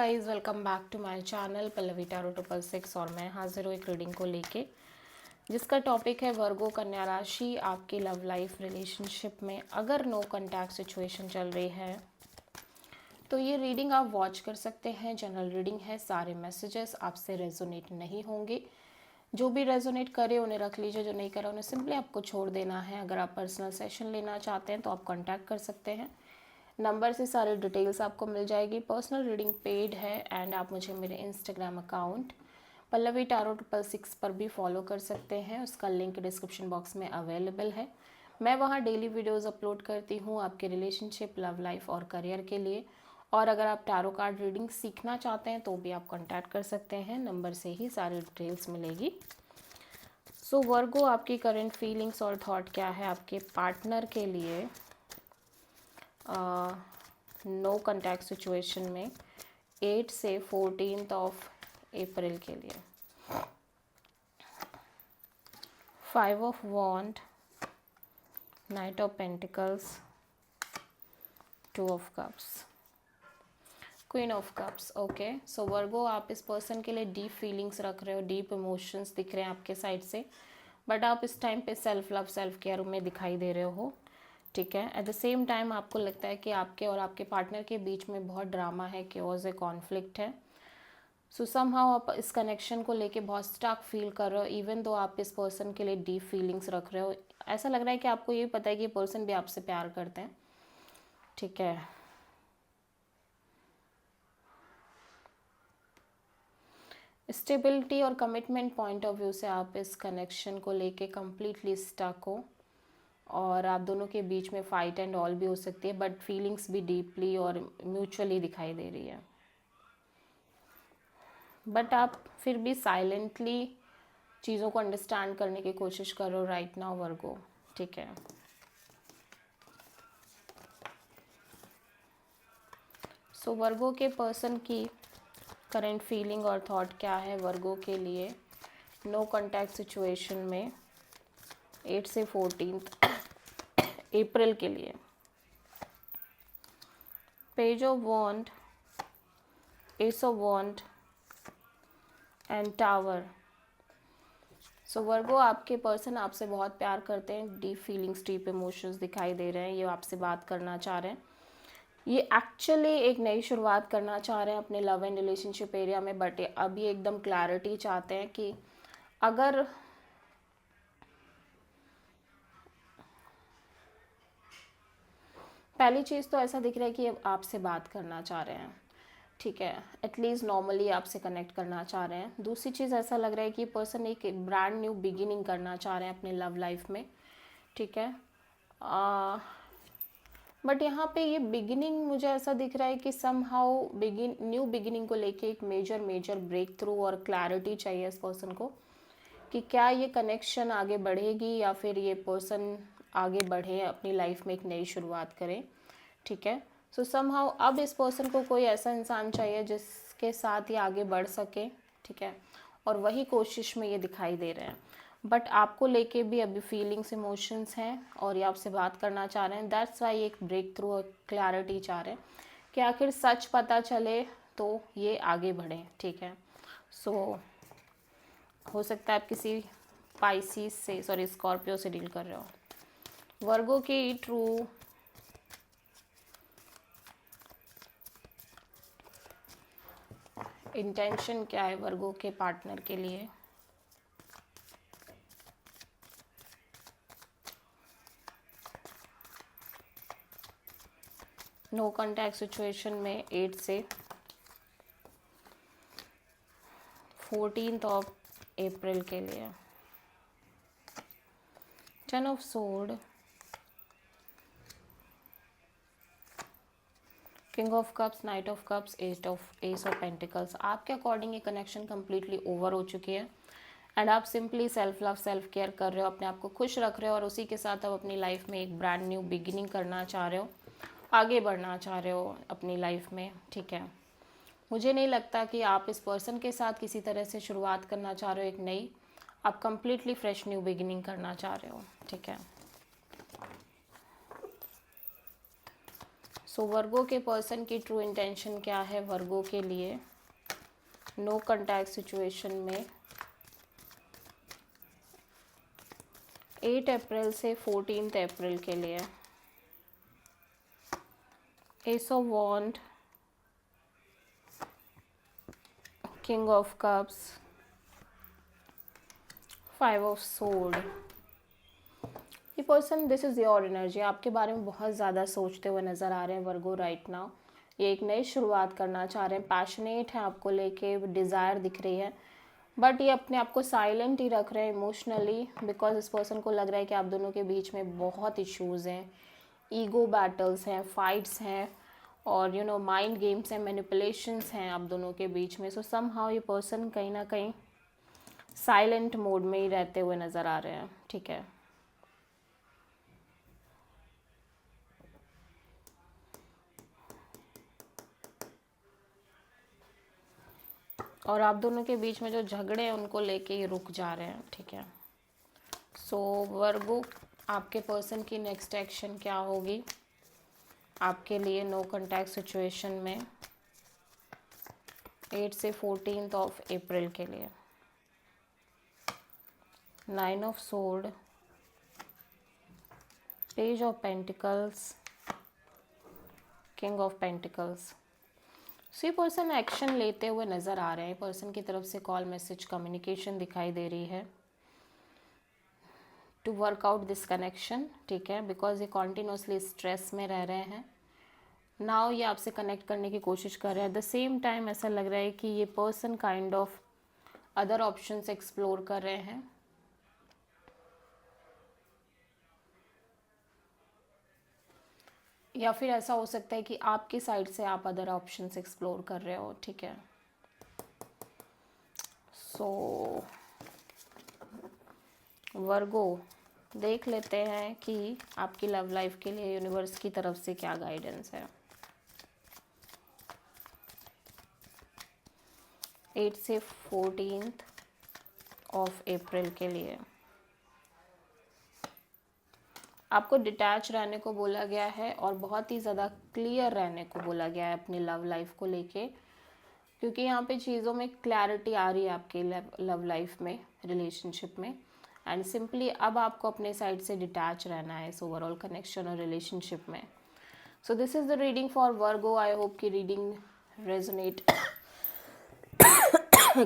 Guys welcome back to my channel Pallavi tarot 666 और मैं हाजिर हूँ एक रीडिंग को लेके जिसका टॉपिक है वर्गो कन्या राशि। आपकी लव लाइफ रिलेशनशिप में अगर नो कॉन्टैक्ट सिचुएशन चल रही है तो ये रीडिंग आप वॉच कर सकते हैं। जनरल रीडिंग है, सारे मैसेजेस आपसे रेजोनेट नहीं होंगे। जो भी रेजोनेट करे उन्हें रख लीजिए, जो नहीं करे उन्हें सिंपली आपको छोड़ देना है। अगर आप पर्सनल सेशन लेना चाहते हैं तो आप कॉन्टैक्ट कर सकते हैं। नंबर से सारी डिटेल्स आपको मिल जाएगी। पर्सनल रीडिंग पेड है एंड आप मुझे मेरे इंस्टाग्राम अकाउंट पल्लवी टैरो 666 पर भी फॉलो कर सकते हैं। उसका लिंक डिस्क्रिप्शन बॉक्स में अवेलेबल है। मैं वहाँ डेली वीडियोस अपलोड करती हूँ आपके रिलेशनशिप, लव लाइफ और करियर के लिए। और अगर आप टैरो कार्ड रीडिंग सीखना चाहते हैं तो भी आप कॉन्टैक्ट कर सकते हैं। नंबर से ही सारी डिटेल्स मिलेगी। सो वर्गो, आपकी करंट फीलिंग्स और थॉट क्या है आपके पार्टनर के लिए नो कॉन्टैक्ट सिचुएशन में 8 से 14 अप्रैल के लिए। 5 of wand, knight of pentacles, 2 of cups, queen of cups. Okay, so Virgo, आप इस पर्सन के लिए डीप फीलिंग्स रख रहे हो, डीप इमोशंस दिख रहे हैं आपके साइड से, बट आप इस टाइम पे सेल्फ लव, सेल्फ केयर में दिखाई दे रहे हो। ठीक है, एट द सेम टाइम आपको लगता है कि आपके और आपके पार्टनर के बीच में बहुत ड्रामा है, केओस है, कॉन्फ्लिक्ट है। सो समहाउ आप इस कनेक्शन को लेके बहुत स्टक फील कर रहे हो, इवन दो आप इस पर्सन के लिए डीप फीलिंग्स रख रहे हो। ऐसा लग रहा है कि आपको ये पता है कि ये पर्सन भी आपसे प्यार करते हैं। ठीक है, स्टेबिलिटी और कमिटमेंट पॉइंट ऑफ व्यू से आप इस कनेक्शन को लेके कम्प्लीटली स्टक हो और आप दोनों के बीच में फाइट एंड ऑल भी हो सकती है, बट फीलिंग्स भी डीपली और म्यूचुअली दिखाई दे रही है। बट आप फिर भी साइलेंटली चीज़ों को अंडरस्टैंड करने की कोशिश कर रहे हो राइट नाउ वर्गो। ठीक है, सो वर्गो के पर्सन की करंट फीलिंग और थॉट क्या है वर्गो के लिए नो कॉन्टैक्ट सिचुएशन में 8 से 14 अप्रैल के लिए। Page of wand, ace of wand and tower. So Virgo, आपके पर्सन आपसे बहुत प्यार करते हैं, डीप फीलिंग्स, डीप इमोशंस दिखाई दे रहे हैं। ये आपसे बात करना चाह रहे हैं, ये एक्चुअली एक नई शुरुआत करना चाह रहे हैं अपने लव एंड रिलेशनशिप एरिया में, बट अभी एकदम क्लैरिटी चाहते हैं कि अगर पहली चीज़ तो ऐसा दिख रहा है कि अब आपसे बात करना चाह रहे हैं। ठीक है, एटलीस्ट नॉर्मली आपसे कनेक्ट करना चाह रहे हैं। दूसरी चीज़ ऐसा लग रहा है कि पर्सन एक ब्रांड न्यू बिगिनिंग करना चाह रहे हैं अपने लव लाइफ में। ठीक है, बट यहाँ पे ये बिगिनिंग मुझे ऐसा दिख रहा है कि समहाउ न्यू बिगिनिंग को लेके एक मेजर ब्रेक थ्रू और क्लैरिटी चाहिए इस पर्सन को कि क्या ये कनेक्शन आगे बढ़ेगी या फिर ये पर्सन आगे बढ़े, अपनी लाइफ में एक नई शुरुआत करें। ठीक है, सो समहाउ अब इस पर्सन को कोई ऐसा इंसान चाहिए जिसके साथ ये आगे बढ़ सके। ठीक है, और वही कोशिश में ये दिखाई दे रहे हैं, बट आपको लेके भी अभी फीलिंग्स, इमोशंस हैं और ये आपसे बात करना चाह रहे हैं। दैट्स वाई एक ब्रेक थ्रू और क्लैरिटी चाह रहे हैं कि आखिर सच पता चले तो ये आगे बढ़ें। ठीक है, सो हो सकता है आप किसी पाइसिस से, सॉरी स्कॉर्पियो से डील कर रहे हो। वर्गो की ट्रू इंटेंशन क्या है वर्गो के पार्टनर के लिए? नो कॉन्टैक्ट सिचुएशन में 8 से 14 अप्रैल के लिए। 10 of sword, king of cups, night of cups, S of pentacles. आपके अकॉर्डिंग ये कनेक्शन कम्प्लीटली ओवर हो चुकी है एंड आप simply self love, self care कर रहे हो, अपने आप को खुश रख रहे हो और उसी के साथ आप अपनी लाइफ में एक ब्रांड न्यू बिगिनिंग करना चाह रहे हो, आगे बढ़ना चाह रहे हो अपनी लाइफ में। ठीक है, मुझे नहीं लगता कि आप इस पर्सन के साथ किसी तरह से शुरुआत करना चाह रहे हो एक नई, आप कम्प्लीटली फ्रेश न्यू बिगिनिंग करना चाह रहे हो। ठीक है, सो वर्गो के पर्सन की ट्रू इंटेंशन क्या है वर्गो के लिए नो कॉन्टैक्ट सिचुएशन में 8 अप्रैल से 14 अप्रैल के लिए। Ace of wand, king of cups, 5 of sword. ये person, this is your energy, आपके बारे में बहुत ज़्यादा सोचते हुए नज़र आ रहे हैं वर्गो राइट नाउ। ये एक नई शुरुआत करना चाह रहे हैं, पैशनेट हैं आपको लेके, डिज़ायर दिख रही है, बट ये अपने आप को साइलेंट ही रख रहे हैं इमोशनली, बिकॉज इस पर्सन को लग रहा है कि आप दोनों के बीच में बहुत इश्यूज़ हैं, ईगो बैटल्स हैं, फाइट्स हैं, और यू नो माइंड गेम्स हैं, मैनिपुलेशंस हैं आप दोनों के बीच में। सो समहाउ ये पर्सन कहीं ना कहीं साइलेंट मोड में ही रहते हुए नज़र आ रहे हैं, ठीक है। और आप दोनों के बीच में जो झगड़े हैं उनको लेके ये रुक जा रहे हैं, ठीक है। सो वर्गो, आपके पर्सन की नेक्स्ट एक्शन क्या होगी आपके लिए नो कॉन्टैक्ट सिचुएशन में 8 से 14 ऑफ अप्रैल के लिए। 9 of sword, page of pentacles, king of pentacles. So ये पर्सन एक्शन लेते हुए नज़र आ रहे हैं, पर्सन की तरफ से कॉल, मैसेज, कम्युनिकेशन दिखाई दे रही है to work out this connection, ठीक है, बिकॉज ये कॉन्टिन्यूसली स्ट्रेस में रह रहे हैं। नाउ ये आपसे कनेक्ट करने की कोशिश कर रहे हैं, एट द सेम टाइम ऐसा लग रहा है कि ये person kind of other options explore कर रहे हैं। या फिर ऐसा हो सकता है कि आपकी साइड से आप अदर ऑप्शंस एक्सप्लोर कर रहे हो, ठीक है। सो वर्गो, देख लेते हैं कि आपकी लव लाइफ के लिए यूनिवर्स की तरफ से क्या गाइडेंस है 8 से 14 ऑफ अप्रैल के लिए। आपको डिटैच रहने को बोला गया है और बहुत ही ज़्यादा क्लियर रहने को बोला गया है अपनी लव लाइफ को लेके, क्योंकि यहाँ पे चीज़ों में क्लैरिटी आ रही है आपके लव लाइफ में, रिलेशनशिप में, एंड सिंपली अब आपको अपने साइड से डिटैच रहना है इस ओवरऑल कनेक्शन और रिलेशनशिप में। So this is the reading for Virgo. I hope कि रीडिंग रेजोनेट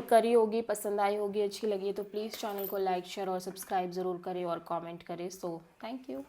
करी होगी, पसंद आई होगी, अच्छी लगी है तो प्लीज़ चैनल को लाइक, शेयर और सब्सक्राइब ज़रूर करें और कमेंट करें। So thank you.